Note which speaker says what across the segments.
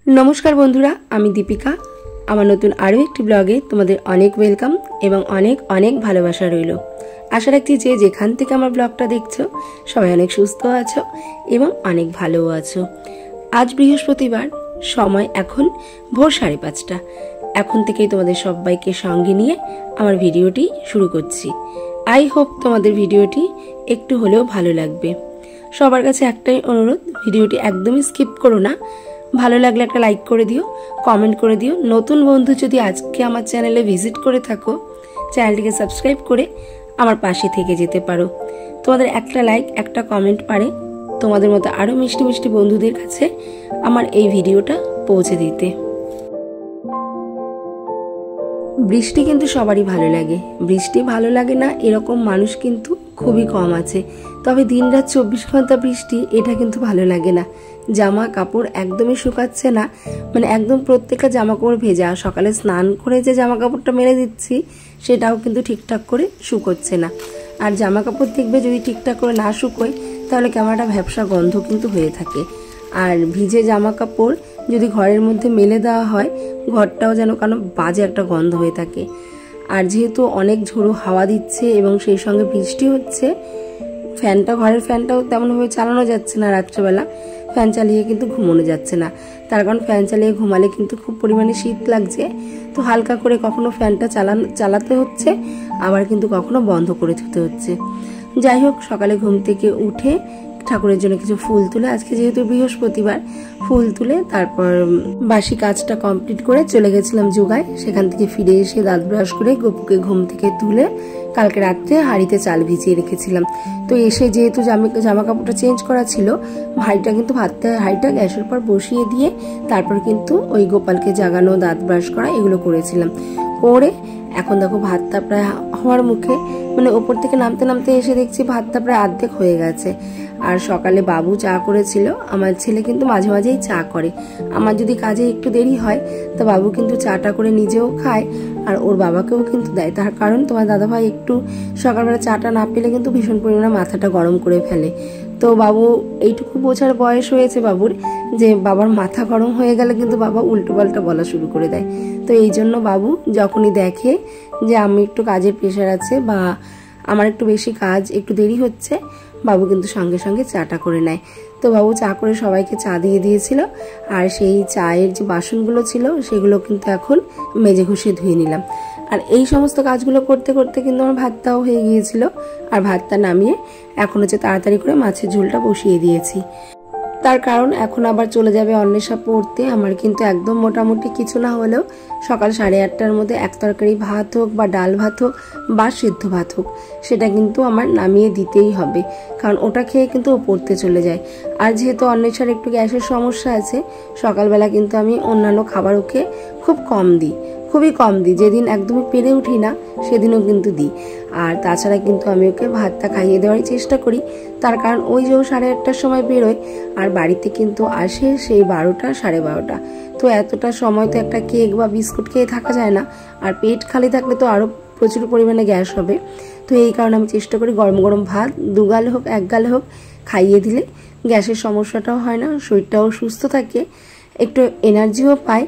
Speaker 1: नमस्कार बंधुरा आमी दीपिका आमार नतून आरो एकटी ब्लगे तुम्हादेर अनेक वेलकाम एवं अनेक अनेक भालोबासा रइलो। आशा राखছি যে যেখান থেকে আমার ব্লগটা দেখছো সবাই অনেক সুস্থ আছো এবং অনেক ভালো আছো। আজ বৃহস্পতিবার, সময় এখন ভোর 5:30। এখন থেকেই তোমাদের সবাইকে সঙ্গে নিয়ে আমার ভিডিওটি শুরু করছি। আই হোপ তোমাদের ভিডিওটি একটু হলেও ভালো লাগবে। সবার কাছে একটাই অনুরোধ, ভিডিওটি একদমই স্কিপ করো না। ভালো লাগলে একটা লাইক করে দিও, কমেন্ট করে দিও। নতুন বন্ধু যদি আজকে আমার চ্যানেলে ভিজিট করে থাকো, চ্যানেলটিকে সাবস্ক্রাইব করে আমার পাশে থেকে যেতে পারো। তোমাদের একটা লাইক, একটা কমেন্ট পারে তোমাদের মতো আরো মিষ্টি মিষ্টি বন্ধুদের কাছে আমার এই ভিডিওটা পৌঁছে দিতে। বৃষ্টি কিন্তু সবারই ভালো লাগে। বৃষ্টি ভালো লাগে না এরকম মানুষ কিন্তু খুবই কম আছে। তবে দিনরাত 24 ঘন্টা বৃষ্টি, এটা কিন্তু ভালো লাগে না। জামা কাপড় একদমই শুকাচ্ছে না, মানে একদম প্রত্যেকটা জামা কাপড় ভেজা। সকালে স্নান করে যে জামা কাপড়টা মেলে দিচ্ছি সেটাও কিন্তু ঠিকঠাক করে শুকোচ্ছে না। আর জামা কাপড় দেখবে যদি ঠিকঠাক করে না শুকোয় তাহলে কেমন একটা ভ্যাপসা গন্ধ কিন্তু হয়ে থাকে। আর ভিজে জামা কাপড় যদি ঘরের মধ্যে মেলে দেওয়া হয়, ঘরটাও যেন কেন বাজে একটা গন্ধ হয়ে থাকে। আর যেহেতু অনেক ঝোড়ো হাওয়া দিচ্ছে এবং সেই সঙ্গে বৃষ্টি হচ্ছে, ঘরের ফ্যানটাও তেমনভাবে চালানো যাচ্ছে না। রাত্রেবেলা ফ্যান চালিয়ে কিন্তু ঘুমানো যাচ্ছে না, তার কারণ ফ্যান চালিয়ে ঘুমালে কিন্তু খুব পরিমাণে শীত লাগছে। তো হালকা করে কখনো ফ্যানটা চালাতে হচ্ছে, আবার কিন্তু কখনো বন্ধ করে দিতে হচ্ছে। যাই হোক, সকালে ঘুম থেকে উঠে ঠাকুরের জন্য কিছু ফুল তুলে, আজকে যেহেতু বৃহস্পতিবার, ফুল তুলে তারপর বাসি কাজটা কমপ্লিট করে চলে গেছিলাম যোগায়। সেখান থেকে ফিরে এসে দাঁত ব্রাশ করে গপুকে ঘুম থেকে তুলে কালকে রাত্রে হাঁড়িতে চাল ভিজিয়ে রেখেছিলাম। তো এসে যেহেতু জামা কাপড়টা চেঞ্জ করা ছিল, হাঁড়িটা কিন্তু হাঁড়িটা গ্যাসের উপর বসিয়ে দিয়ে তারপর কিন্তু ওই গোপালকে জাগানো, দাঁত ব্রাশ করা এগুলো করেছিলাম। করে এখন দেখো ভাতটা প্রায় হওয়ার মুখে, মানে ওপর থেকে নামতে নামতে এসে দেখছি ভাতটা প্রায় অর্ধেক হয়ে গেছে। আর সকালে বাবু চা করেছিল। আমার ছেলে কিন্তু মাঝে মাঝেই চা করে। আমার যদি কাজে একটু দেরি হয় তা বাবু কিন্তু চাটা করে নিজেও খায় আর ওর বাবাকেও কিন্তু দেয়। তার কারণ তোমার দাদাভাই একটু সকালবেলা চাটা না পেলে কিন্তু ভীষণ পরিমাণে মাথাটা গরম করে ফেলে। তো বাবু এইটুকু বোঝার বয়স হয়েছে বাবুর, যে বাবার মাথা গরম হয়ে গেলে কিন্তু বাবা উল্টো পাল্টা বলা শুরু করে দেয়। তো এই জন্য বাবু যখনই দেখে যে আমি একটু কাজের প্রেশার আছে বা আমার একটু বেশি কাজ, একটু দেরি হচ্ছে, বাবু কিন্তু সঙ্গে সঙ্গে চাটা করে নেয়। তো বাবু চা করে সবাইকে চা দিয়ে দিয়েছিল। আর সেই চায়ের যে বাসনগুলো ছিল সেগুলো কিন্তু এখন মেজে ঘষে ধুয়ে নিলাম। আর এই সমস্ত কাজগুলো করতে করতে কিন্তু আমার ভাতটাও হয়ে গিয়েছিল। আর ভাতটা নামিয়ে এখন হচ্ছে তাড়াতাড়ি করে মাছের ঝোলটা বসিয়ে দিয়েছি। তার কারণ এখন আবার চলে যাবে অন্বেষা পড়তে। আমার কিন্তু একদম মোটামুটি কিছু না হলেও সকাল 8:30টার মধ্যে এক তরকারি ভাত হোক বা ডাল ভাত হোক বা সিদ্ধ ভাত হোক, সেটা কিন্তু আমার নামিয়ে দিতেই হবে, কারণ ওটা খেয়ে কিন্তু ও পড়তে চলে যায়। আর যেহেতু অন্বেষার একটু গ্যাসের সমস্যা আছে, সকালবেলা কিন্তু আমি অন্যান্য খাবার ওকে খুব কম দিই, খুবই কম দিই। যেদিন একদমই পেরে উঠি না সেদিনও কিন্তু দিই। আর তাছাড়া কিন্তু আমি ওকে ভাতটা খাইয়ে দেওয়ারই চেষ্টা করি। তার কারণ ওই যে 8:30টার সময় বেরোয় আর বাড়িতে কিন্তু আসে সেই 12টা 12:30। তো এতটা সময় তো একটা কেক বা বিস্কুট খেয়ে থাকা যায় না। আর পেট খালি থাকলে তো আরও প্রচুর পরিমাণে গ্যাস হবে। তো এই কারণে আমি চেষ্টা করি গরম গরম ভাত 2 গালে হোক 1 গালে হোক খাইয়ে দিলে গ্যাসের সমস্যাটাও হয় না, শরীরটাও সুস্থ থাকে, একটু এনার্জিও পায়।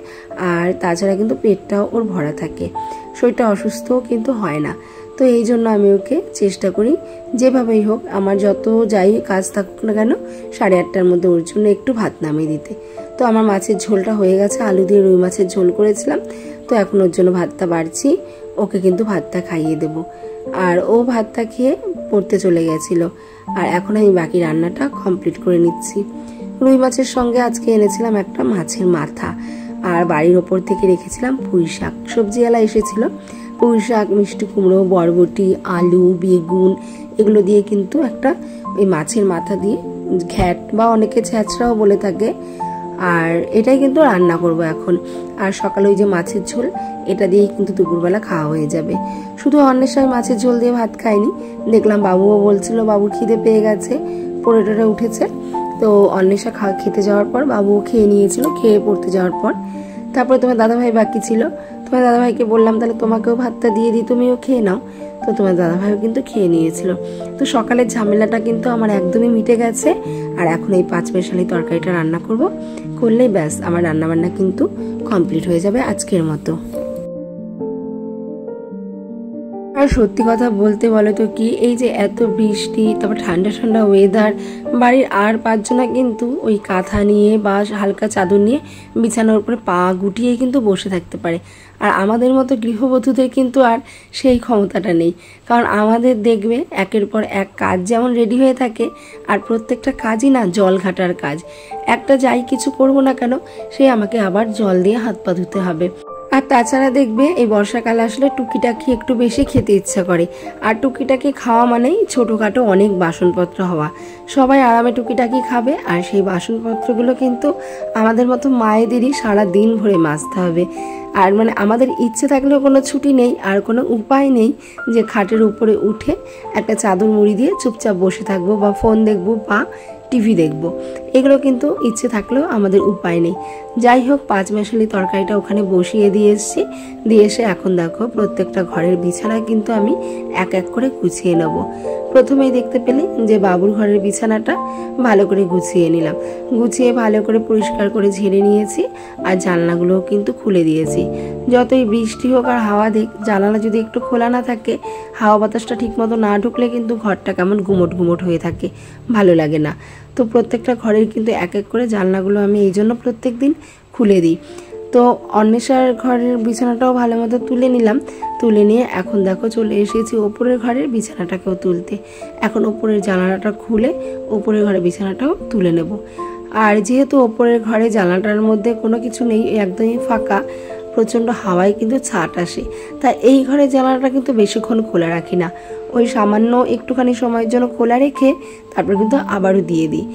Speaker 1: আর তাছাড়া কিন্তু পেটটাও ওর ভরা থাকে, শরীরটা অসুস্থও কিন্তু হয় না। তো এই জন্য আমি ওকে চেষ্টা করি যেভাবেই হোক, আমার যত যাই কাজ থাকুক না কেন 8:30টার মধ্যে ওর জন্য একটু ভাত নামিয়ে দিতে। তো আমার মাছের ঝোলটা হয়ে গেছে, আলু দিয়ে রুই মাছের ঝোল করেছিলাম। তো এখন ওর জন্য ভাতটা বাড়ছি, ওকে কিন্তু ভাতটা খাইয়ে দেব। আর ও ভাতটা খেয়ে পড়তে চলে গেছিল। আর এখন আমি বাকি রান্নাটা কমপ্লিট করে নিচ্ছি। রুই মাছের সঙ্গে আজকে এনেছিলাম একটা মাছের মাথা, আর বাড়ির ওপর থেকে রেখেছিলাম পুঁই শাক। সবজিওয়ালা এসেছিল, পুঁই শাক, মিষ্টি কুমড়ো, বরবটি, আলু, বেগুন এগুলো দিয়ে কিন্তু একটা ওই মাছের মাথা দিয়ে ঘ্যাট বা অনেকে ছ্যাঁচড়াও বলে থাকে। আর এটাই কিন্তু রান্না করব এখন। আর সকালে ওই যে মাছের ঝোল, এটা দিয়েই কিন্তু দুপুরবেলা খাওয়া হয়ে যাবে। শুধু অন্বেষায় মাছের ঝোল দিয়ে ভাত খাইনি, দেখলাম বাবুও বলছিল বাবুর খিদে পেয়ে গেছে, পড়ে উঠেছে। তো অন্বেষা খেতে যাওয়ার পর বাবুও খেয়ে নিয়েছিল, খেয়ে পড়তে যাওয়ার পর তারপরে তোমার দাদাভাই বাকি ছিল। তোমার দাদাভাইকে বললাম তাহলে তোমাকেও ভাতটা দিয়ে দিই, তুমিও খেয়ে নাও। তো তোমার দাদাভাইও কিন্তু খেয়ে নিয়েছিল। তো সকালের ঝামেলাটা কিন্তু আমার একদমই মিটে গেছে। আর এখন এই 5 মেশালি তরকারিটা রান্না করলেই ব্যাস আমার রান্নাবান্না কিন্তু কমপ্লিট হয়ে যাবে আজকের মতো। আর সত্যি কথা বলতে বলো তো কি, এই যে এত বৃষ্টি, তারপর ঠান্ডা ঠান্ডা ওয়েদার, বাড়ির আর 5 জনা কিন্তু ওই কাঁথা নিয়ে বা হালকা চাদর নিয়ে বিছানার উপরে পা গুটিয়ে কিন্তু বসে থাকতে পারে। আর আমাদের মতো গৃহবধূদের কিন্তু আর সেই ক্ষমতাটা নেই। কারণ আমাদের দেখবে একের পর এক কাজ যেমন রেডি হয়ে থাকে, আর প্রত্যেকটা কাজই না জল ঘাটার কাজ। একটা যাই কিছু করবো না কেন, সে আমাকে আবার জল দিয়ে হাত পা ধুতে হবে। আর তাছাড়া দেখবে এই বর্ষাকালে আসলে টুকিটাকি একটু বেশি খেতে ইচ্ছা করে। আর টুকিটাকি খাওয়া মানেই ছোটোখাটো অনেক বাসনপত্র হওয়া। সবাই আরামে টুকিটাকি খাবে, আর সেই বাসনপত্রগুলো কিন্তু আমাদের মতো মায়েদেরই সারা দিন ভরে মাজতে হবে। আর মানে আমাদের ইচ্ছে থাকলেও কোনো ছুটি নেই, আর কোনো উপায় নেই যে খাটের উপরে উঠে একটা চাদর মুড়ি দিয়ে চুপচাপ বসে থাকবো বা ফোন দেখবো বা টিভি দেখবো। এগুলো কিন্তু ইচ্ছে থাকলেও আমাদের উপায় নেই। যাই হোক, 5 মেশালি তরকারিটা ওখানে বসিয়ে দিয়ে এসে এখন দেখো প্রত্যেকটা ঘরের বিছানা কিন্তু আমি এক এক করে গুছিয়ে নেব। প্রথমেই দেখতে পেলে যে বাবুর ঘরের বিছানাটা ভালো করে গুছিয়ে নিলাম, গুছিয়ে ভালো করে পরিষ্কার করে ঝেড়ে নিয়েছি। আর জানলাগুলোও কিন্তু খুলে দিয়েছি। যতই বৃষ্টি হোক আর হাওয়া দিক, জানালা যদি একটু খোলা না থাকে, হাওয়া বাতাসটা ঠিক মতো না ঢুকলে কিন্তু ঘরটা কেমন গুমট গুমট হয়ে থাকে, ভালো লাগে না। তো প্রত্যেকটা ঘরের কিন্তু এক এক করে জানলাগুলো আমি এই জন্য প্রত্যেক দিন খুলে দিই। তো অন্বেষার ঘরের বিছানাটাও ভালো মতো তুলে নিলাম। তুলে নিয়ে এখন দেখো চলে এসেছি ওপরের ঘরের বিছানাটাকেও তুলতে। এখন ওপরের জানালাটা খুলে ওপরের ঘরের বিছানাটাও তুলে নেব। আর যেহেতু ওপরের ঘরে জানালাটার মধ্যে কোনো কিছু নেই, একদমই ফাঁকা, প্রচণ্ড হাওয়ায় কিন্তু ছাট আসে, তাই এই ঘরের জানালাটা কিন্তু বেশিক্ষণ খোলা রাখি না। ওই সামান্য একটুখানি সময়ের জন্য খোলা রেখে তারপর কিন্তু আবারও দিয়ে দিই।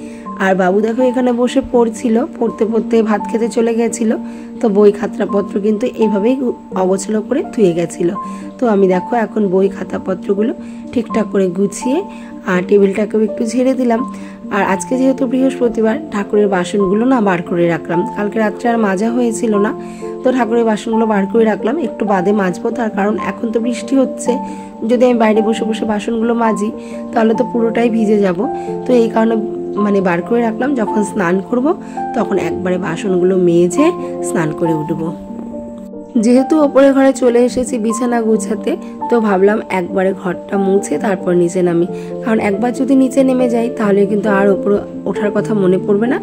Speaker 1: আর বাবু দেখো এখানে বসে পড়ছিল, পড়তে পড়তে ভাত খেতে চলে গেছিল। তো বই খাতাপত্র কিন্তু এইভাবেই অগোছালো করে ধুয়ে গেছিল। তো আমি দেখো এখন বই খাতাপত্রগুলো ঠিকঠাক করে গুছিয়ে আর টেবিলটাকেও একটু ঝেড়ে দিলাম। আর আজকে যেহেতু বৃহস্পতিবার, ঠাকুরের বাসনগুলো না বার করে রাখলাম। কালকে রাত্রে আর মাজা হয়েছিল না, তো ঠাকুরের বাসনগুলো বার করে রাখলাম, একটু বাদে মাজবো। তার কারণ এখন তো বৃষ্টি হচ্ছে, যদি আমি বাইরে বসে বসে বাসনগুলো মাজি তাহলে তো পুরোটাই ভিজে যাব। তো এই কারণে মানে বার করে রাখলাম, যখন স্নান করব তখন একবারে বাসনগুলো মেজে স্নান করে উঠবো। যেহেতু ওপরে ঘরে চলে এসেছি বিছানা গুছাতে, তো ভাবলাম একবারে ঘরটা মুছে তারপর নিচে নামি। কারণ একবার যদি নিচে নেমে যাই তাহলে কিন্তু আর ওপরে ওঠার কথা মনে পড়বে না।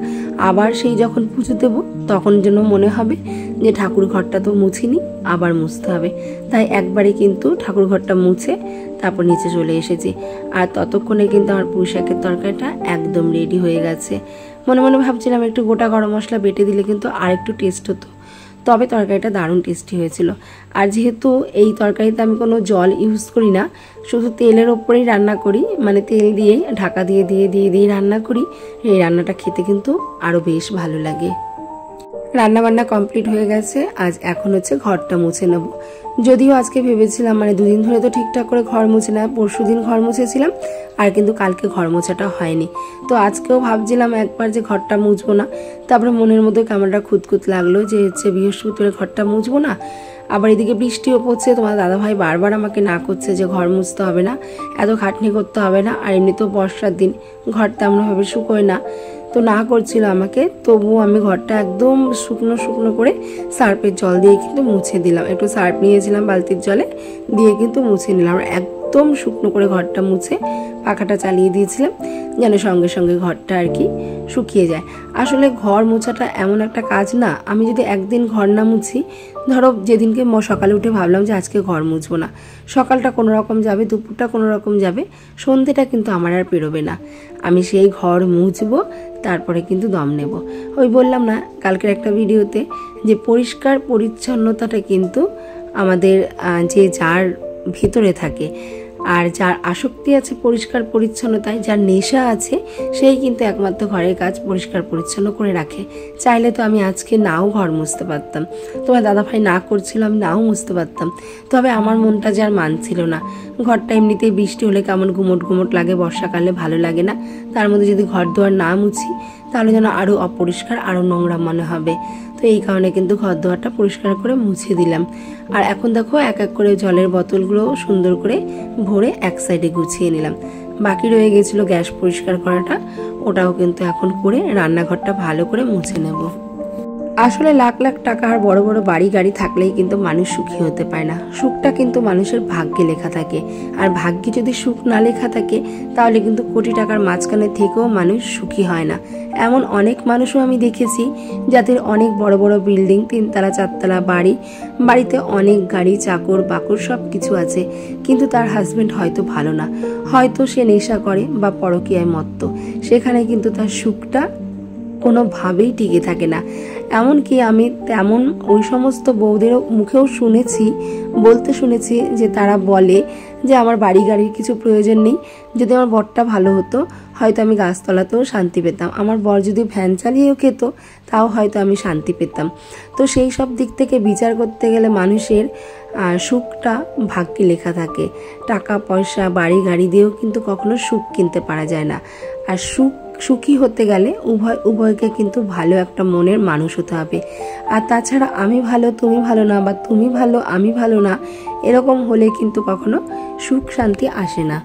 Speaker 1: আবার সেই যখন পুজো দেবো তখন যেন মনে হবে যে ঠাকুর ঘরটা তো মুছিনি, আবার মুছতে হবে। তাই একবারে কিন্তু ঠাকুর ঘরটা মুছে তারপর নিচে চলে এসেছি। আর ততক্ষণে কিন্তু আমার পুঁই শাকের তরকারিটা একদম রেডি হয়ে গেছে। মনে মনে ভাবছিলাম একটু গোটা গরম মশলা বেটে দিলে কিন্তু আর একটু টেস্ট হতো, তবে তরকারিটা দারুণ টেস্টি হয়েছিল। আর যেহেতু এই তরকারিতে আমি কোনো জল ইউজ করি না, শুধু তেলের ওপরেই রান্না করি, মানে তেল দিয়ে ঢাকা দিয়ে রান্না করি, এই রান্নাটা খেতে কিন্তু আরও বেশ ভালো লাগে। রান্নাবান্না কমপ্লিট হয়ে গেছে। আজ এখন হচ্ছে ঘরটা মুছে নেব। যদিও আজকে ভেবেছিলাম মানে 2 দিন ধরে তো ঠিকঠাক করে ঘর মুছে না, পরশু দিন ঘর মুছেছিলাম, আর কিন্তু কালকে ঘর মোছাটা হয়নি। তো আজকেও ভাবছিলাম একবার যে ঘরটা মুছবো না, তারপরে মনের মধ্যে কেমনটা খুঁতখুত লাগলো যে হচ্ছে বৃহস্পতিবার ঘরটা মুছবো না। আবার এদিকে বৃষ্টিও পড়ছে, তোমার দাদাভাই বারবার আমাকে না করছে যে ঘর মুছতে হবে না, এত খাটনি করতে হবে না, আর এমনিতেও বর্ষার দিন ঘর তেমনভাবে শুকোয় না, তো না করছিল আমাকে। তবুও আমি ঘরটা একদম শুকনো শুকনো করে সার্ফের জল দিয়ে কিন্তু মুছে দিলাম। একটু সার্ফ নিয়েছিলাম বালতির জলে, দিয়ে কিন্তু মুছে নিলাম। একদম শুকনো করে ঘরটা মুছে পাখাটা চালিয়ে দিয়েছিলাম যেন সঙ্গে সঙ্গে ঘরটা আর কি শুকিয়ে যায়। আসলে ঘর মোছাটা এমন একটা কাজ না, আমি যদি একদিন ঘর না মুছি, ধরো যেদিনকে সকালে উঠে ভাবলাম যে আজকে ঘর মুছবো না, সকালটা কোনো রকম যাবে, দুপুরটা কোনো রকম যাবে, সন্ধ্যেটা কিন্তু আমার আর পেরোবে না। আমি সেই ঘর মুছবো, তারপরে কিন্তু দম নেব। ওই বললাম না কালকের একটা ভিডিওতে যে পরিষ্কার পরিচ্ছন্নতাটা কিন্তু আমাদের যে যার ভিতরে থাকে, আর যার আসক্তি আছে পরিষ্কার পরিচ্ছন্নতায়, যার নেশা আছে, সেই কিন্তু একমাত্র ঘরের কাজ পরিষ্কার পরিচ্ছন্ন করে রাখে। চাইলে তো আমি আজকে নাও ঘর মুছতে পারতাম, তোমার দাদাভাই না করছিল আমি নাও মুছতে পারতাম, তবে আমার মনটা যে আর মানছিল না। ঘরটা এমনিতেই বৃষ্টি হলে কেমন গুমট গুমট লাগে, বর্ষাকালে ভালো লাগে না, তার মধ্যে যদি ঘর দুয়ার না মুছি তাহলে যেন আরও অপরিষ্কার, আরও নোংরা মনে হবে। তো তো এই কারণে কিন্তু ঘর দোয়ারটা পরিষ্কার করে মুছে দিলাম। আর এখন দেখো এক এক করে জলের বোতলগুলো সুন্দর করে ভরে এক সাইডে গুছিয়ে নিলাম। বাকি রয়ে গেছিলো গ্যাস পরিষ্কার করাটা, ওটাও কিন্তু এখন করে রান্নাঘরটা ভালো করে মুছে নেব। আসলে লাখ লাখ টাকা আর বড় বড় বাড়ি গাড়ি থাকলেই কিন্তু মানুষ সুখী হতে পারে না। সুখটা কিন্তু মানুষের ভাগ্যে লেখা থাকে, আর ভাগ্যে যদি সুখ না লেখা থাকে তাহলে কিন্তু কোটি টাকার মাঝখানে থেকেও মানুষ সুখী হয় না। এমন অনেক মানুষও আমি দেখেছি যাদের অনেক বড় বড় বিল্ডিং, 3 তলা 4 তলা বাড়ি, বাড়িতে অনেক গাড়ি, চাকর বাকর সব কিছু আছে, কিন্তু তার হাজবেন্ড হয়তো ভালো না, হয়তো সে নেশা করে বা পরকীয়ায় মত্ত, সেখানে কিন্তু তার সুখটা কোনোভাবেই টিকে থাকে না। এমনকি আমি তেমন ওই সমস্ত বউদেরও মুখেও বলতে শুনেছি যে তারা বলে যে আমার বাড়ি গাড়ির কিছু প্রয়োজন নেই, যদি আমার বরটা ভালো হতো হয়তো আমি গাছতলাতেও শান্তি পেতাম, আমার বর যদি ভ্যান চালিয়েও খেত তাও হয়তো আমি শান্তি পেতাম। তো সেই সব দিক থেকে বিচার করতে গেলে মানুষের সুখটা ভাগ্যে লেখা থাকে। টাকা পয়সা বাড়ি গাড়ি দিয়েও কিন্তু কখনো সুখ কিনতে পারা যায় না। আর সুখী হতে গেলে উভয়কে কিন্তু ভালো একটা মনের মানুষ হতে হবে। আর তাছাড়া আমি ভালো তুমি ভালো না, বা তুমি ভালো আমি ভালো না, এরকম হলে কিন্তু কখনো সুখ শান্তি আসে না।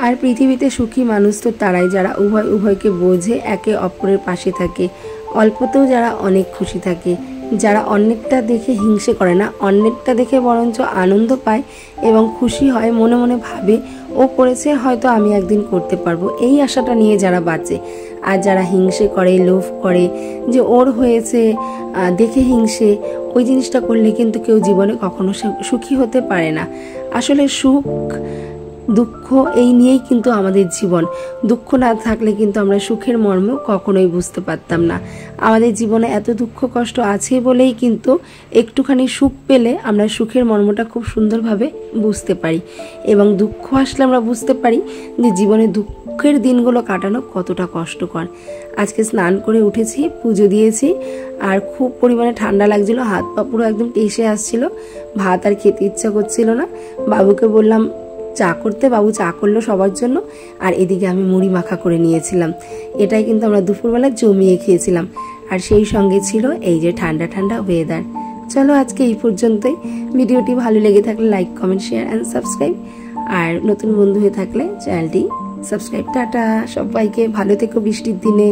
Speaker 1: আর পৃথিবীতে সুখী মানুষ তো তারাই যারা উভয়কে বোঝে, একে অপরের পাশে থাকে, অল্পতেও যারা অনেক খুশি থাকে, যারা অন্যেরটা দেখে হিংসে করে না, অন্যেরটা দেখে বরঞ্চ আনন্দ পায় এবং খুশি হয়, মনে মনে ভাবে ও করেছে হয়তো আমি একদিন করতে পারবো, এই আশাটা নিয়ে যারা বাঁচে। আর যারা হিংসে করে, লোভ করে যে ওর হয়েছে দেখে হিংসে, ওই জিনিসটা করলে কিন্তু কেউ জীবনে কখনো সুখী হতে পারে না। আসলে সুখ দুঃখ এই নিয়েই কিন্তু আমাদের জীবন। দুঃখ না থাকলে কিন্তু আমরা সুখের মর্ম কখনোই বুঝতে পারতাম না। আমাদের জীবনে এত দুঃখ কষ্ট আছে বলেই কিন্তু একটুখানি সুখ পেলে আমরা সুখের মর্মটা খুব সুন্দরভাবে বুঝতে পারি, এবং দুঃখ আসলে আমরা বুঝতে পারি যে জীবনে দুঃখের দিনগুলো কাটানো কতটা কষ্টকর। আজকে স্নান করে উঠেছি, পুজো দিয়েছি, আর খুব পরিমাণে ঠান্ডা লাগছিল, হাত পা পুরো একদম টেসে আসছিল, ভাত আর খেতে ইচ্ছা করছিল না। বাবুকে বললাম চা করতে, বাবু চা করলো সবার জন্য, আর এদিকে আমি মুড়ি মাখা করে নিয়েছিলাম। এটাই কিন্তু আমরা দুপুরবেলা জমিয়ে খেয়েছিলাম, আর সেই সঙ্গে ছিল এই যে ঠান্ডা ঠান্ডা ওয়েদার। চলো আজকে এই পর্যন্তই। ভিডিওটি ভালো লেগে থাকলে like comment share and subscribe, আর নতুন বন্ধু হয়ে থাকলে চ্যানেলটি সাবস্ক্রাইব। টাটা, সবাইকে ভালো থেকো বৃষ্টির দিনে।